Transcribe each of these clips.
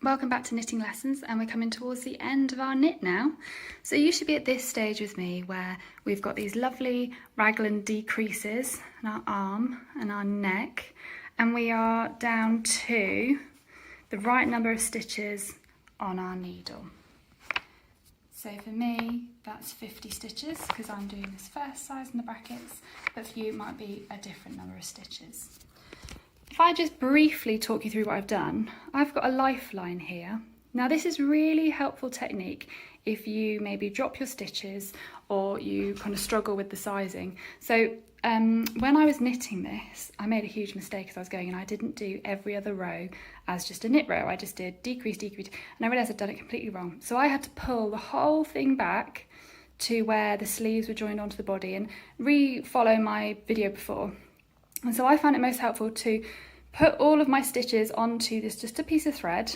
Welcome back to Knitting Lessons, and we're coming towards the end of our knit now. So you should be at this stage with me where we've got these lovely raglan decreases in our arm and our neck, and we are down to the right number of stitches on our needle. So for me, that's 50 stitches because I'm doing this first size in the brackets, but for you it might be a different number of stitches. If I just briefly talk you through what I've done, I've got a lifeline here. Now this is really helpful technique if you maybe drop your stitches or you kind of struggle with the sizing. So when I was knitting this, I made a huge mistake as I was going, and I didn't do every other row as just a knit row. I just did decrease, decrease, and I realised I'd done it completely wrong. So I had to pull the whole thing back to where the sleeves were joined onto the body and re-follow my video before. And so I found it most helpful to put all of my stitches onto this, just a piece of thread,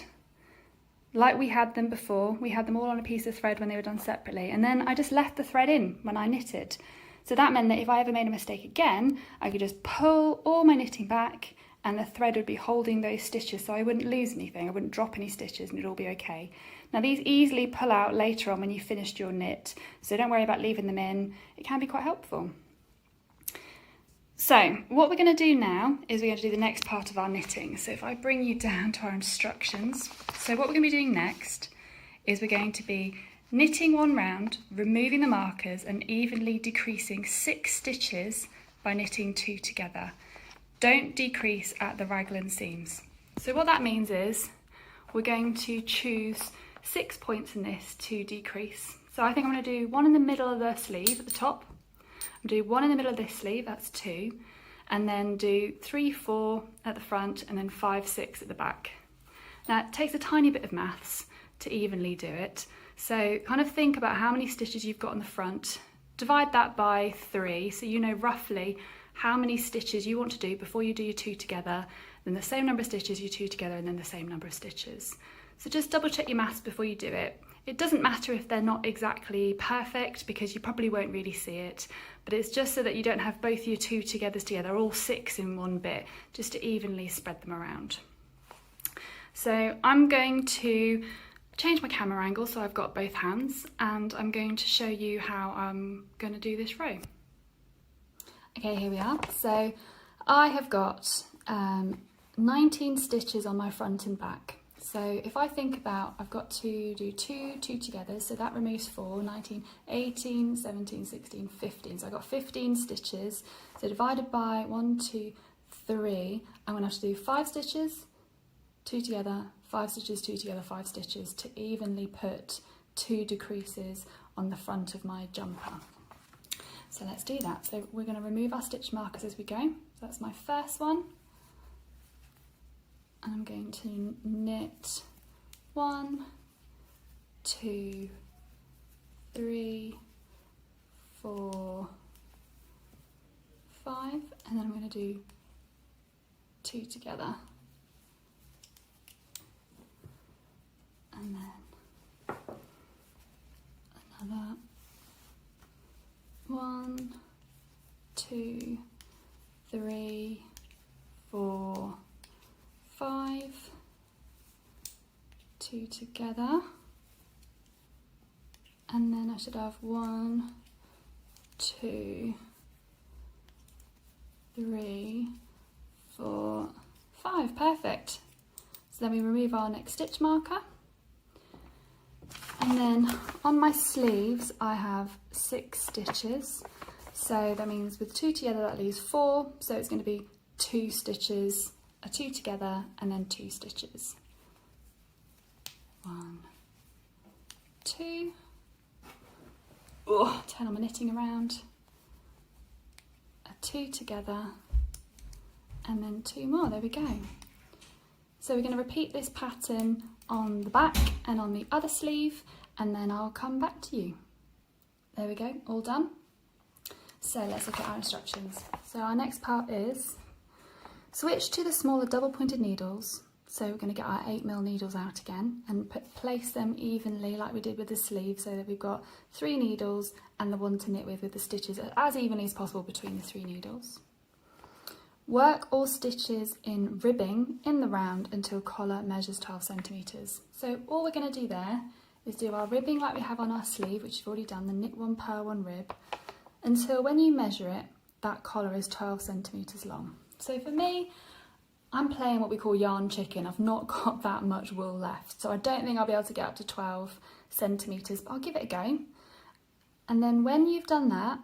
like we had them before. We had them all on a piece of thread when they were done separately, and then I just left the thread in when I knitted. So that meant that if I ever made a mistake again, I could just pull all my knitting back and the thread would be holding those stitches, so I wouldn't lose anything, I wouldn't drop any stitches, and it'd all be okay. Now these easily pull out later on when you've finished your knit, so don't worry about leaving them in. It can be quite helpful. So what we're going to do now is we're going to do the next part of our knitting. So if I bring you down to our instructions, so what we're going to be doing next is we're going to be knitting one round, removing the markers and evenly decreasing 6 stitches by knitting 2 together. Don't decrease at the raglan seams. So what that means is we're going to choose 6 points in this to decrease. So I think I'm going to do one in the middle of the sleeve at the top. Do one in the middle of this sleeve, that's 2, and then do 3, 4 at the front, and then 5, 6 at the back. Now it takes a tiny bit of maths to evenly do it, so kind of think about how many stitches you've got on the front, divide that by 3, so you know roughly how many stitches you want to do before you do your 2 together, then the same number of stitches, you 2 together, and then the same number of stitches. So just double check your maths before you do it. It doesn't matter if they're not exactly perfect because you probably won't really see it, but it's just so that you don't have both your 2 together, all 6 in one bit, just to evenly spread them around. So I'm going to change my camera angle so I've got both hands, and I'm going to show you how I'm going to do this row. Okay, here we are. So I have got 19 stitches on my front and back. So if I think about, I've got to do 2 together, so that removes 4, 19, 18, 17, 16, 15. So I've got 15 stitches. So divided by 1, 2, 3, I'm going to have to do 5 stitches, 2 together, 5 stitches, 2 together, 5 stitches to evenly put 2 decreases on the front of my jumper. So let's do that. So we're going to remove our stitch markers as we go. So that's my first one. And I'm going to knit 1, 2, 3, 4, 5, and then I'm going to do 2 together. And then another 1, 2, 3, 4, 5, 2 together, and then I should have 1, 2, 3, 4, 5, perfect. So then we remove our next stitch marker, and then on my sleeves I have 6 stitches, so that means with 2 together that leaves 4, so it's going to be 2 stitches, a 2 together, and then 2 stitches. 1, 2. Oh, turn on my knitting around. A 2 together, and then 2 more. There we go. So we're going to repeat this pattern on the back and on the other sleeve, and then I'll come back to you. There we go, all done. So let's look at our instructions. So our next part is switch to the smaller double pointed needles. So we're going to get our 8mm needles out again and place them evenly like we did with the sleeve, so that we've got 3 needles and the one to knit with the stitches as evenly as possible between the 3 needles. Work all stitches in ribbing in the round until collar measures 12 centimetres. So all we're going to do there is do our ribbing like we have on our sleeve, which you've already done, the knit one, purl one rib, until when you measure it, that collar is 12 centimetres long. So for me, I'm playing what we call yarn chicken. I've not got that much wool left, so I don't think I'll be able to get up to 12 centimetres, but I'll give it a go. And then when you've done that,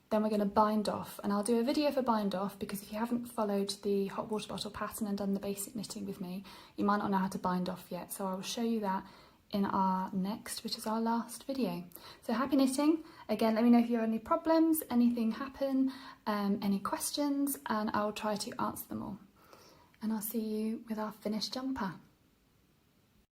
then we're going to bind off, and I'll do a video for bind off, because if you haven't followed the hot water bottle pattern and done the basic knitting with me, you might not know how to bind off yet, so I will show you that in our next, which is our last video. So happy knitting. Again, let me know if you have any problems, anything happen, any questions, and I'll try to answer them all. And I'll see you with our finished jumper.